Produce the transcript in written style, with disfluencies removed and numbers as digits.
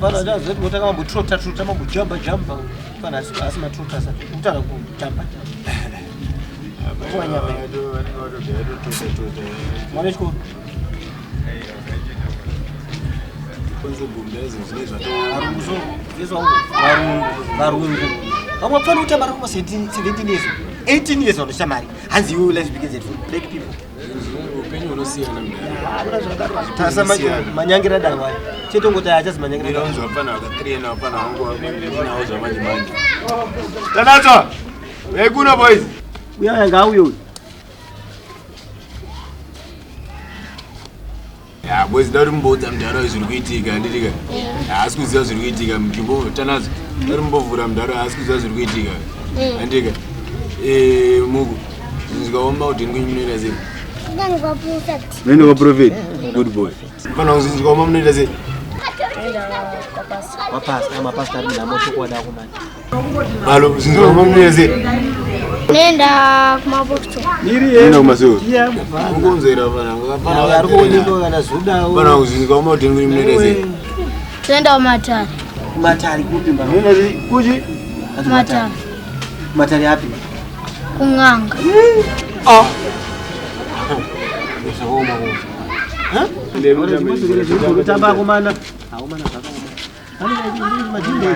Bana jaza mutaka mambo trota mambo jamba bana asima trota sasa mutaka kujamba fanya mwana chiko kwanza bumbezi zilizwa arunguzo zilizwa barungu kama pano utamba kama 17 years 18 years on shamari hanzi you let's begin it for black people penyo unosiyana mdala tasa manyangira dawa cheto ngota ya just manyangira ndonzo hapana wakatria na hapana wangu naoza maji tanato wekuna boys uya nga huyo ya boys dari mbota mdara zirikuitika ndidika asikuziya zirikuitika mjimbo tanazo dari mbovura mdara asikuziya zirikuitika ndika mugu nzikaomba kuti ndikunyimira zini nani kwa prophet good boy pana uzinzi kwa mama nenda zini kwa pasta na moto kwa daku mani halo uzinzi kwa mama nenda zini nenda kumabosto nenda kumaso Ngonzera pana ariko nyimbo kana zuda pana uzinzi kwa mama ndikunyimira zini twenda matari kupi mbana nenda zini kuji matari hapi kunganga Leo tamba kumana. Au mana kaka. Ani majini.